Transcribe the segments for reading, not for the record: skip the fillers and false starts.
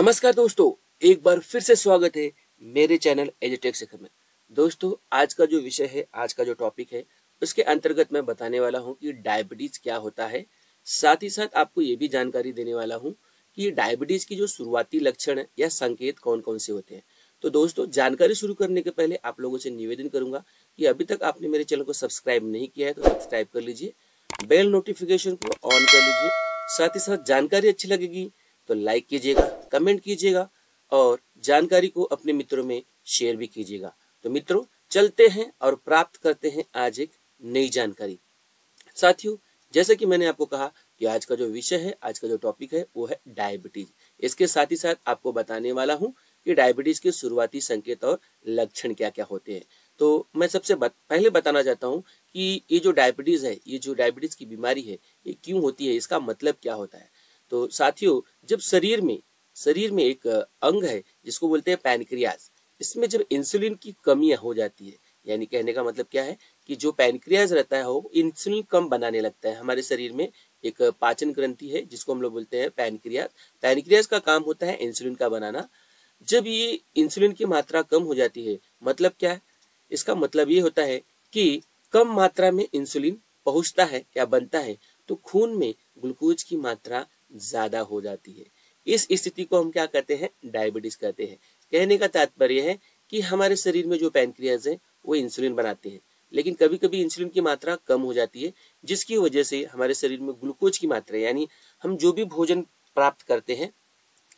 नमस्कार दोस्तों, एक बार फिर से स्वागत है मेरे चैनल एजुटेक शिखर में। दोस्तों, आज का जो विषय है, आज का जो टॉपिक है, उसके अंतर्गत मैं बताने वाला हूं कि डायबिटीज क्या होता है। साथ ही साथ आपको ये भी जानकारी देने वाला हूं कि डायबिटीज की जो शुरुआती लक्षण या संकेत कौन कौन से होते हैं। तो दोस्तों, जानकारी शुरू करने के पहले आप लोगों से निवेदन करूंगा कि अभी तक आपने मेरे चैनल को सब्सक्राइब नहीं किया है तो सब्सक्राइब कर लीजिए, बेल नोटिफिकेशन को ऑन कर लीजिए। साथ ही साथ जानकारी अच्छी लगेगी तो लाइक कीजिएगा, कमेंट कीजिएगा और जानकारी को अपने मित्रों में शेयर भी कीजिएगा। तो मित्रों, चलते हैं और प्राप्त करते हैं आज एक नई जानकारी। साथियों, जैसे कि मैंने आपको कहा कि आज का जो विषय है, आज का जो टॉपिक है वो है डायबिटीज। इसके साथ ही साथ आपको बताने वाला हूं कि डायबिटीज के शुरुआती संकेत और लक्षण क्या क्या होते हैं। तो मैं सबसे पहले बताना चाहता हूं कि ये जो डायबिटीज है, ये जो डायबिटीज की बीमारी है, ये क्यों होती है, इसका मतलब क्या होता है। तो साथियों, जब शरीर में एक अंग है जिसको बोलते हैं पैनक्रियाज, इसमें जब इंसुलिन की कमी हो जाती है, यानी कहने का मतलब क्या है कि जो पैनक्रियाज रहता है वो इंसुलिन कम बनाने लगता है। हमारे शरीर में एक पाचन ग्रंथि है जिसको हम लोग बोलते हैं पैनक्रियाज। पैनक्रियाज का काम होता है इंसुलिन का बनाना। जब ये इंसुलिन की मात्रा कम हो जाती है, मतलब क्या है, इसका मतलब ये होता है कि कम मात्रा में इंसुलिन पहुंचता है या बनता है तो खून में ग्लूकोज की मात्रा ज्यादा हो जाती है। इस स्थिति को हम क्या कहते हैं, डायबिटीज कहते हैं। कहने का तात्पर्य है कि हमारे शरीर में जो पैनक्रियाज है वो इंसुलिन बनाते हैं, लेकिन कभी कभी इंसुलिन की मात्रा कम हो जाती है, जिसकी वजह से हमारे शरीर में ग्लूकोज की मात्रा, यानी हम जो भी भोजन प्राप्त करते हैं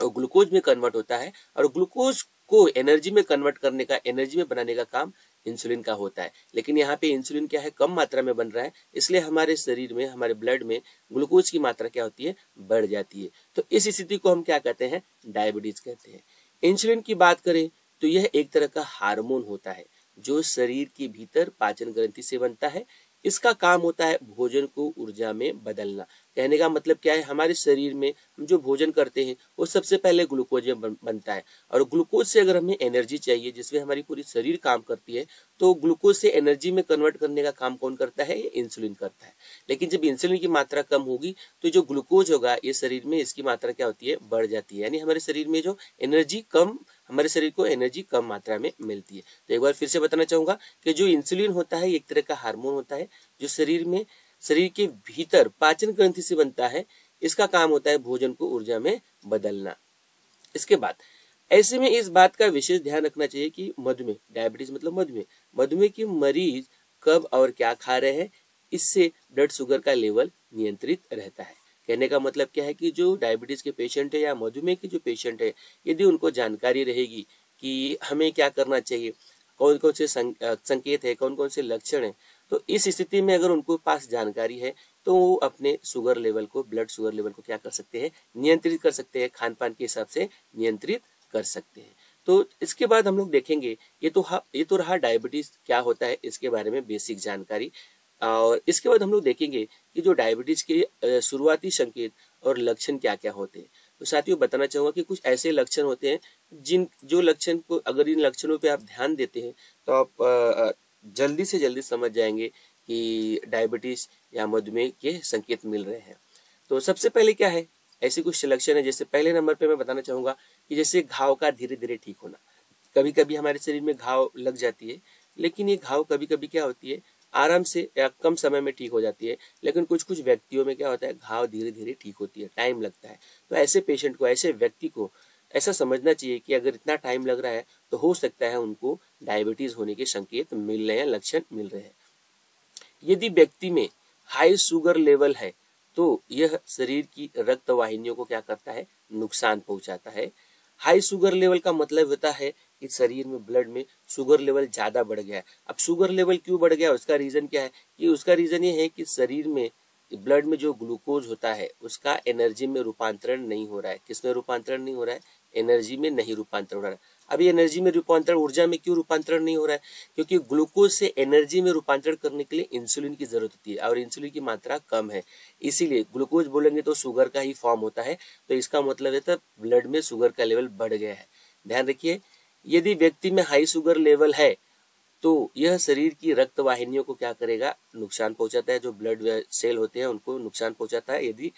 वो ग्लूकोज में कन्वर्ट होता है और ग्लूकोज को एनर्जी में कन्वर्ट करने का, एनर्जी में बनाने का काम इंसुलिन का होता है। लेकिन यहाँ पे इंसुलिन क्या है, कम मात्रा में बन रहा है, इसलिए हमारे शरीर में, हमारे ब्लड में ग्लूकोज की मात्रा क्या होती है, बढ़ जाती है। तो इस स्थिति को हम क्या कहते हैं, डायबिटीज कहते हैं। इंसुलिन की बात करें तो यह एक तरह का हार्मोन होता है जो शरीर के भीतर पाचन ग्रंथि से बनता है। इसका काम होता है भोजन को ऊर्जा में बदलना। कहने का मतलब क्या है, हमारे शरीर में हम जो भोजन करते हैं वो सबसे पहले ग्लूकोज में बनता है, और ग्लूकोज से अगर हमें एनर्जी चाहिए, जिसमें हमारी पूरी शरीर काम करती है, तो ग्लूकोज से एनर्जी में कन्वर्ट करने का काम कौन करता है, ये इंसुलिन करता है। लेकिन जब इंसुलिन की मात्रा कम होगी तो जो ग्लूकोज होगा ये शरीर में, इसकी मात्रा क्या होती है, बढ़ जाती है। यानी हमारे शरीर में जो एनर्जी कम, हमारे शरीर को एनर्जी कम मात्रा में मिलती है। तो एक बार फिर से बताना चाहूंगा कि जो इंसुलिन होता है एक तरह का हार्मोन होता है जो शरीर के भीतर पाचन ग्रंथि से बनता है। इसका काम होता है भोजन को ऊर्जा में बदलना। इसके बाद ऐसे में इस बात का विशेष ध्यान रखना चाहिए कि मधुमेह, डायबिटीज मतलब मधुमेह के मरीज कब और क्या खा रहे हैं, इससे ब्लड शुगर का लेवल नियंत्रित रहता है। कहने का मतलब क्या है कि जो डायबिटीज के पेशेंट है या मधुमेह के जो पेशेंट है, यदि उनको जानकारी रहेगी कि हमें क्या करना चाहिए, कौन कौन से संकेत है, कौन कौन से लक्षण है, तो इस स्थिति में अगर उनको पास जानकारी है तो वो अपने शुगर लेवल को, ब्लड शुगर लेवल को क्या कर सकते हैं, नियंत्रित कर सकते हैं, खान पान के हिसाब से नियंत्रित कर सकते हैं। तो इसके बाद हम लोग देखेंगे, ये तो रहा डायबिटीज क्या होता है, इसके बारे में बेसिक जानकारी। और इसके बाद हम लोग देखेंगे कि जो डायबिटीज के शुरुआती संकेत और लक्षण क्या क्या होते हैं। तो साथियों, बताना चाहूंगा कि कुछ ऐसे लक्षण होते हैं जो लक्षण को, अगर इन लक्षणों पे आप ध्यान देते हैं तो आप जल्दी से जल्दी समझ जाएंगे कि डायबिटीज या मधुमेह के संकेत मिल रहे हैं। तो सबसे पहले क्या है, ऐसे कुछ लक्षण है। जैसे पहले नंबर पे मैं बताना चाहूंगा कि जैसे घाव का धीरे धीरे ठीक होना। कभी कभी हमारे शरीर में घाव लग जाती है, लेकिन ये घाव कभी कभी क्या होती है, आराम से या कम समय में ठीक हो जाती है। लेकिन कुछ कुछ व्यक्तियों में क्या होता है, घाव धीरे धीरे ठीक होती है, टाइम लगता है। तो ऐसे पेशेंट को, ऐसे व्यक्ति को ऐसा समझना चाहिए कि अगर इतना टाइम लग रहा है तो हो सकता है उनको डायबिटीज होने के संकेत मिल रहे हैं, लक्षण मिल रहे हैं। यदि व्यक्ति में हाई शुगर लेवल है तो यह शरीर की रक्त वाहिनियों को क्या करता है, नुकसान पहुंचाता है। हाई शुगर लेवल का मतलब होता है कि शरीर में, ब्लड में शुगर लेवल ज्यादा बढ़ गया है। अब शुगर लेवल क्यों बढ़ गया, उसका रीजन क्या है, कि उसका रीजन ये है कि शरीर में, ब्लड में जो ग्लूकोज होता है उसका एनर्जी में रूपांतरण नहीं हो रहा है। किसमें रूपांतरण नहीं हो रहा है, एनर्जी में नहीं रूपांतरण हो रहा है। अभी एनर्जी में रूपांतरण, ऊर्जा में क्यों रूपांतरण नहीं हो रहा है, क्योंकि ग्लूकोज से एनर्जी में रूपांतरण करने के लिए इंसुलिन की जरूरत होती है और इंसुलिन की मात्रा कम है। इसीलिए ग्लूकोज बोलेंगे तो शुगर का ही फॉर्म होता है, तो इसका मतलब है तब ब्लड में शुगर का लेवल बढ़ गया है। ध्यान रखिए, यदि व्यक्ति में हाई शुगर लेवल है तो यह शरीर की रक्त वाहिनियों को क्या करेगा, नुकसान पहुंचाता है। जो ब्लड सेल होते हैं उनको नुकसान पहुंचाता है यदि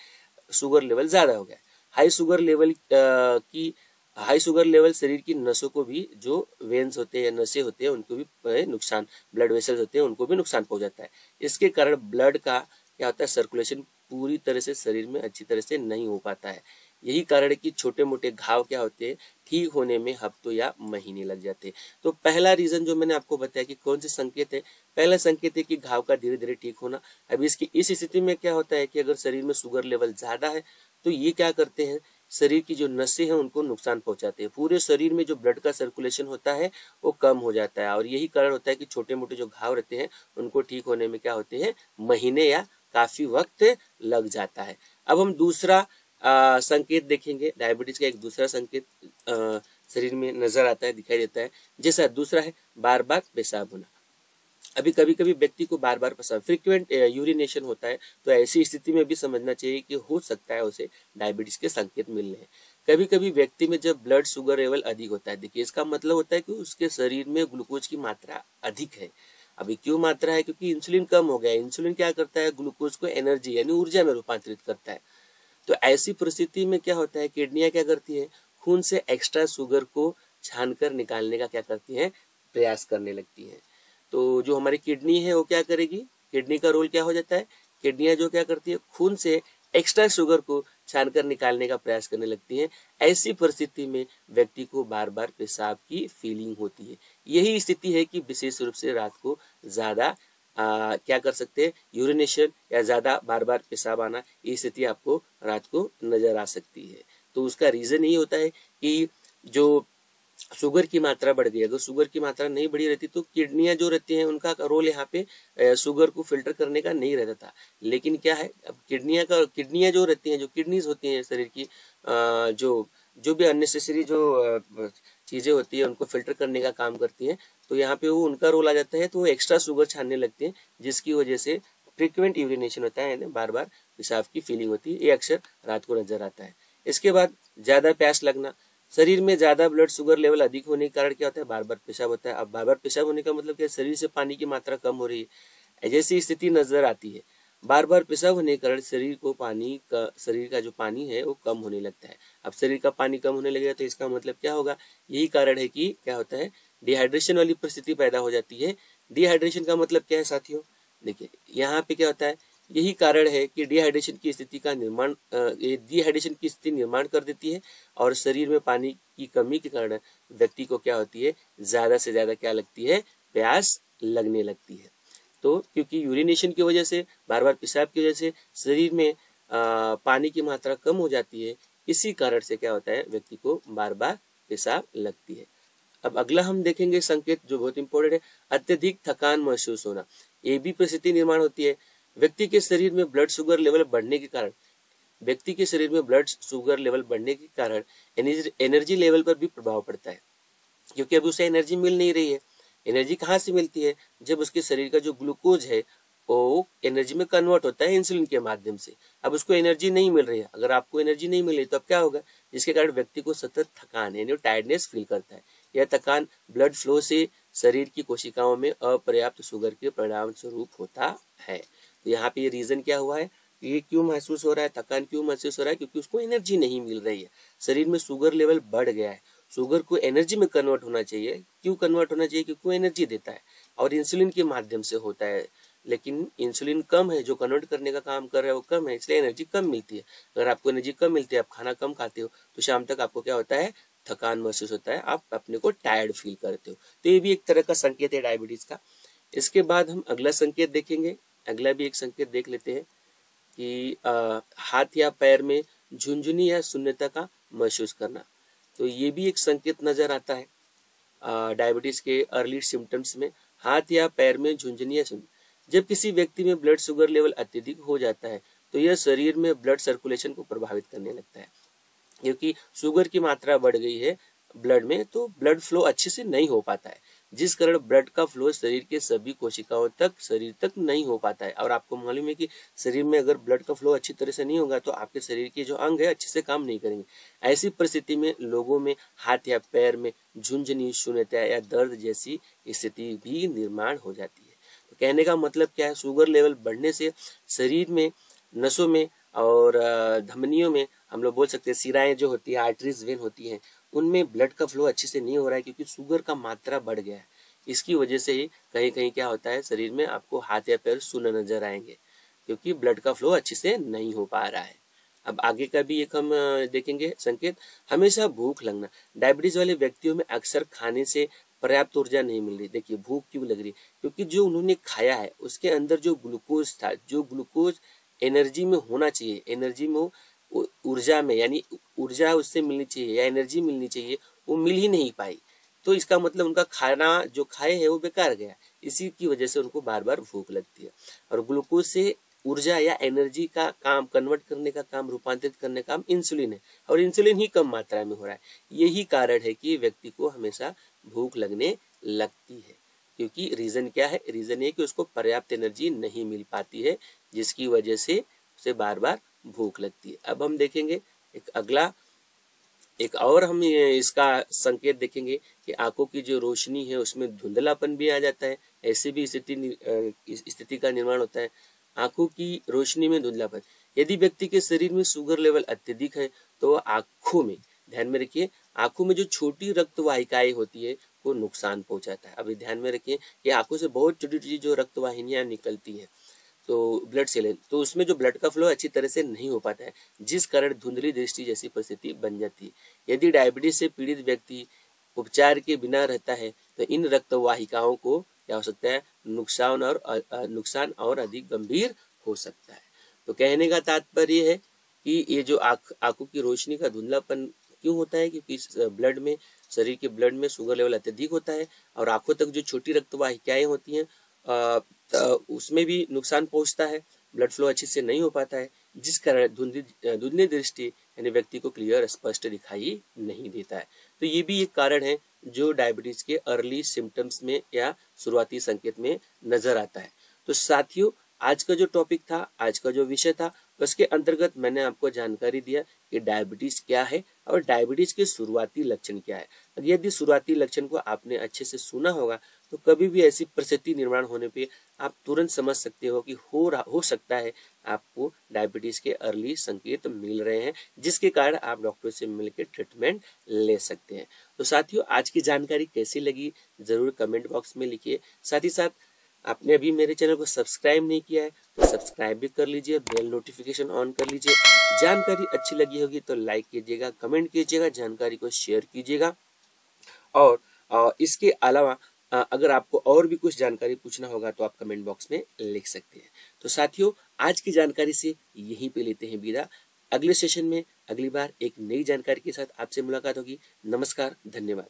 शुगर लेवल ज्यादा हो गया। हाई शुगर लेवल की हाई शुगर लेवल शरीर की नसों को भी, जो वेन्स होते हैं, नसें होते हैं, उनको भी नुकसान, ब्लड वेसल्स होते हैं उनको भी नुकसान पहुंचाता है। इसके कारण ब्लड का क्या होता है, सर्कुलेशन पूरी तरह से शरीर में अच्छी तरह से नहीं हो पाता है। यही कारण है कि छोटे मोटे घाव क्या होते हैं, ठीक होने में हफ्तों या महीने लग जाते हैं। तो पहला रीजन जो मैंने आपको बताया कि कौन से संकेत है, पहला संकेत है कि घाव का धीरे धीरे ठीक होना। अब इसकी इस स्थिति में क्या होता है कि अगर शरीर में शुगर लेवल ज्यादा है तो ये क्या करते हैं, शरीर की जो नसें हैं उनको नुकसान पहुंचाते हैं। पूरे शरीर में जो ब्लड का सर्कुलेशन होता है वो कम हो जाता है, और यही कारण होता है कि छोटे मोटे जो घाव रहते हैं उनको ठीक होने में क्या होते हैं, महीने या काफी वक्त लग जाता है। अब हम दूसरा संकेत देखेंगे। डायबिटीज का एक दूसरा संकेत शरीर में नजर आता है, दिखाई देता है। जैसा दूसरा है बार बार पेशाब होना। अभी कभी कभी व्यक्ति को बार बार पेशाब, फ्रीक्वेंट यूरिनेशन होता है, तो ऐसी स्थिति में भी समझना चाहिए कि हो सकता है उसे डायबिटीज के संकेत मिल रहे हैं। कभी कभी व्यक्ति में जब ब्लड शुगर लेवल अधिक होता है, देखिए इसका मतलब होता है कि उसके शरीर में ग्लूकोज की मात्रा अधिक है। अभी क्यों मात्रा है, क्योंकि इंसुलिन कम हो गया है। इंसुलिन क्या करता है, ग्लूकोज को एनर्जी यानी ऊर्जा में रूपांतरित करता है। तो ऐसी परिस्थिति में क्या होता है, किडनियां क्या करती है, खून से एक्स्ट्रा शुगर को छानकर निकालने का क्या करती है, प्रयास करने लगती है। तो जो हमारी किडनी है वो क्या करेगी, किडनी का रोल क्या हो जाता है, किडनियां जो क्या करती है, खून से एक्स्ट्रा शुगर को छानकर निकालने का प्रयास करने लगती है। ऐसी परिस्थिति में व्यक्ति को बार बार पेशाब की फीलिंग होती है। यही स्थिति है कि विशेष रूप से रात को ज्यादा क्या कर सकते हैं, यूरिनेशन या ज्यादा बार बार पेशाब आना, ये स्थिति आपको रात को नजर आ सकती है। तो उसका रीजन ये होता है कि जो शुगर की मात्रा बढ़ गई। अगर शुगर की मात्रा नहीं बढ़ी रहती तो किडनियां जो रहती हैं उनका रोल यहाँ पे शुगर को फिल्टर करने का नहीं रहता था। लेकिन क्या है, अब किडनियां जो रहती हैं, जो किडनीज होती हैं शरीर की, जो जो भी अननेसेसरी जो चीजें होती है उनको फिल्टर करने का काम करती हैं। तो यहाँ पे वो उनका रोल आ जाता है, तो वो एक्स्ट्रा शुगर छानने लगते हैं, जिसकी वजह से फ्रिक्वेंट यूरिनेशन होता है, यानी बार बार पेशाब की फीलिंग होती है। ये अक्सर रात को नजर आता है। इसके बाद ज्यादा प्यास लगना। शरीर में ज्यादा ब्लड शुगर लेवल अधिक होने के कारण क्या होता है, बार बार पेशाब होता है। अब बार बार पेशाब होने का मतलब क्या, शरीर से पानी की मात्रा कम हो रही है, जैसी स्थिति नजर आती है। बार बार पेशाब होने के कारण शरीर का जो पानी है वो कम होने लगता है। अब शरीर का पानी कम होने लगेगा तो इसका मतलब क्या होगा, यही कारण है कि क्या होता है, डिहाइड्रेशन वाली परिस्थिति पैदा हो जाती है। डिहाइड्रेशन का मतलब क्या है साथियों, देखिए यहाँ पे क्या होता है, यही कारण है कि डिहाइड्रेशन की स्थिति का निर्माण ये डिहाइड्रेशन की स्थिति निर्माण कर देती है, और शरीर में पानी की कमी के कारण व्यक्ति को क्या होती है, ज्यादा से ज्यादा क्या लगती है, प्यास लगने लगती है। तो क्योंकि यूरिनेशन की वजह से, बार बार पेशाब की वजह से शरीर में पानी की मात्रा कम हो जाती है। इसी कारण से क्या होता है, व्यक्ति को बार बार पेशाब लगती है। अब अगला हम देखेंगे संकेत जो बहुत इंपॉर्टेंट है, अत्यधिक थकान महसूस होना। ये भी परिस्थिति निर्माण होती है। व्यक्ति के शरीर में ब्लड शुगर लेवल बढ़ने के कारण एनर्जी लेवल पर भी प्रभाव पड़ता है, क्योंकि अब उसे एनर्जी मिल नहीं रही है। एनर्जी कहाँ से मिलती है, जब उसके शरीर का जो ग्लूकोज है वो एनर्जी में कन्वर्ट होता है इंसुलिन के माध्यम से। अब उसको एनर्जी नहीं मिल रही है। अगर आपको एनर्जी नहीं मिल रही तो अब क्या होगा, जिसके कारण व्यक्ति को सतत थकान यानी टायर्डनेस फील करता है। यह थकान ब्लड फ्लो से शरीर की कोशिकाओं में अपर्याप्त शुगर के परिणाम स्वरूप होता है। तो यहाँ पे ये रीजन क्या हुआ है, ये क्यों महसूस हो रहा है, थकान क्यों महसूस हो रहा है, क्योंकि उसको एनर्जी नहीं मिल रही है। शरीर में शुगर लेवल बढ़ गया है। शुगर को एनर्जी में कन्वर्ट होना चाहिए। क्यों कन्वर्ट होना चाहिए, क्योंकि वो एनर्जी देता है और इंसुलिन के माध्यम से होता है। लेकिन इंसुलिन कम है, जो कन्वर्ट करने का काम कर रहा है वो कम है, इसलिए एनर्जी कम मिलती है। अगर आपको एनर्जी कम मिलती है, आप खाना कम खाते हो, तो शाम तक आपको क्या होता है, थकान महसूस होता है, आप अपने को टायर्ड फील करते हो। तो ये भी एक तरह का संकेत है डायबिटीज का। इसके बाद हम अगला संकेत देखेंगे। अगला भी एक संकेत देख लेते हैं कि हाथ या पैर में झुनझुनी या शून्यता का महसूस करना। तो ये भी एक संकेत नजर आता है डायबिटीज के अर्ली सिम्टम्स में। हाथ या पैर में झुनझुनी या शून्य, जब किसी व्यक्ति में ब्लड शुगर लेवल अत्यधिक हो जाता है तो यह शरीर में ब्लड सर्कुलेशन को प्रभावित करने लगता है। क्योंकि शुगर की मात्रा बढ़ गई है ब्लड में, तो ब्लड फ्लो अच्छे से नहीं हो पाता है, जिस कारण ब्लड का फ्लो शरीर के सभी कोशिकाओं तक, शरीर तक नहीं हो पाता है। और आपको मालूम है कि शरीर में अगर ब्लड का फ्लो अच्छी तरह से नहीं होगा तो आपके शरीर के जो अंग है अच्छे से काम नहीं करेंगे। ऐसी परिस्थिति में लोगों में हाथ या पैर में झुनझुनी, शून्यता या दर्द जैसी स्थिति भी निर्माण हो जाती है। तो कहने का मतलब क्या है, शुगर लेवल बढ़ने से शरीर में, नसों में और धमनियों में, हम लोग बोल सकते हैं शिराएं जो होती है, आर्टरीज, वेन होती हैं, उनमें ब्लड का फ्लो अच्छे से नहीं हो रहा है क्योंकि शुगर का मात्रा बढ़ गया है। इसकी वजह से ही कहीं कहीं क्या होता है, शरीर में आपको हाथ या पैर सुन्न नजर आएंगे क्योंकि ब्लड का फ्लो अच्छे से नहीं हो पा रहा है। अब आगे का भी एक हम देखेंगे संकेत। हमेशा भूख लगना, डायबिटीज वाले व्यक्तियों में अक्सर खाने से पर्याप्त ऊर्जा नहीं मिल रही। देखिए भूख क्यों लग रही, क्योंकि जो उन्होंने खाया है उसके अंदर जो ग्लूकोज था, जो ग्लूकोज एनर्जी में होना चाहिए, एनर्जी में ऊर्जा में, यानी ऊर्जा उससे मिलनी चाहिए या एनर्जी मिलनी चाहिए, वो मिल ही नहीं पाई। तो इसका मतलब उनका खाना जो खाए है वो बेकार गया। इसी की वजह से उनको बार बार भूख लगती है। और ग्लूकोज से ऊर्जा या एनर्जी का काम कन्वर्ट करने का काम, रूपांतरित करने का काम इंसुलिन है, और इंसुलिन ही कम मात्रा में हो रहा है। यही कारण है कि व्यक्ति को हमेशा भूख लगने लगती है। क्योंकि रीजन क्या है, रीजन ये कि उसको पर्याप्त एनर्जी नहीं मिल पाती है, जिसकी वजह से उसे बार बार भूख लगती है। अब हम देखेंगे एक अगला, एक और हम इसका संकेत देखेंगे कि आंखों की जो रोशनी है उसमें धुंधलापन भी आ जाता है। ऐसी भी स्थिति का निर्माण होता है। आंखों की रोशनी में धुंधलापन, यदि व्यक्ति के शरीर में शुगर लेवल अत्यधिक है तो आंखों में, ध्यान में रखिए, आंखों में जो छोटी रक्त वाहिकाएं होती है वो नुकसान पहुंचाता है। अभी ध्यान में रखिए कि आंखों से बहुत छोटी छोटी जो रक्त वाहिनियां निकलती है, तो ब्लड सेल, तो उसमें जो ब्लड का फ्लो अच्छी तरह से नहीं हो पाता है, जिस कारण धुंधली दृष्टि जैसी परिस्थिति बन जाती है। यदि डायबिटीज से पीड़ित व्यक्ति उपचार के बिना रहता है तो इन रक्त वाहिकाओं को क्या हो सकता है, नुकसान और अधिक गंभीर हो सकता है। तो कहने का तात्पर्य है कि ये जो आंखों की रोशनी का धुंधलापन क्यों होता है, क्योंकि ब्लड में, शरीर के ब्लड में शुगर लेवल अत्यधिक होता है और आंखों तक जो छोटी रक्त वाहिकाएं होती हैं उसमें भी नुकसान पहुंचता है, ब्लड फ्लो अच्छे से नहीं हो पाता है, जिस कारण धुंधली दृष्टि यानी व्यक्ति को क्लियर स्पष्ट दिखाई नहीं देता है। तो ये भी एक कारण है जो डायबिटीज के अर्ली सिम्टम्स में या शुरुआती संकेत में नजर आता है। तो साथियों, आज का जो टॉपिक था, आज का जो विषय था, उसके अंतर्गत मैंने आपको जानकारी दिया कि डायबिटीज क्या है और डायबिटीज के शुरुआती लक्षण क्या है। यदि शुरुआती लक्षण को आपने अच्छे से सुना होगा तो कभी भी ऐसी परिस्थिति निर्माण होने पे आप तुरंत समझ सकते हो कि हो सकता है आपको डायबिटीज के अर्ली संकेत मिल रहे हैं, जिसके कारण आप डॉक्टर से मिलकर ट्रीटमेंट ले सकते हैं। तो साथियों, आज की जानकारी कैसी लगी जरूर कमेंट बॉक्स में लिखिए। साथ ही साथ आपने अभी मेरे चैनल को सब्सक्राइब नहीं किया है तो सब्सक्राइब भी कर लीजिए, बेल नोटिफिकेशन ऑन कर लीजिए। जानकारी अच्छी लगी होगी तो लाइक कीजिएगा, कमेंट कीजिएगा, जानकारी को शेयर कीजिएगा। और इसके अलावा अगर आपको और भी कुछ जानकारी पूछना होगा तो आप कमेंट बॉक्स में लिख सकते हैं। तो साथियों, आज की जानकारी से यहीं पे लेते हैं विदा। अगले सेशन में अगली बार एक नई जानकारी के साथ आपसे मुलाकात होगी। नमस्कार, धन्यवाद।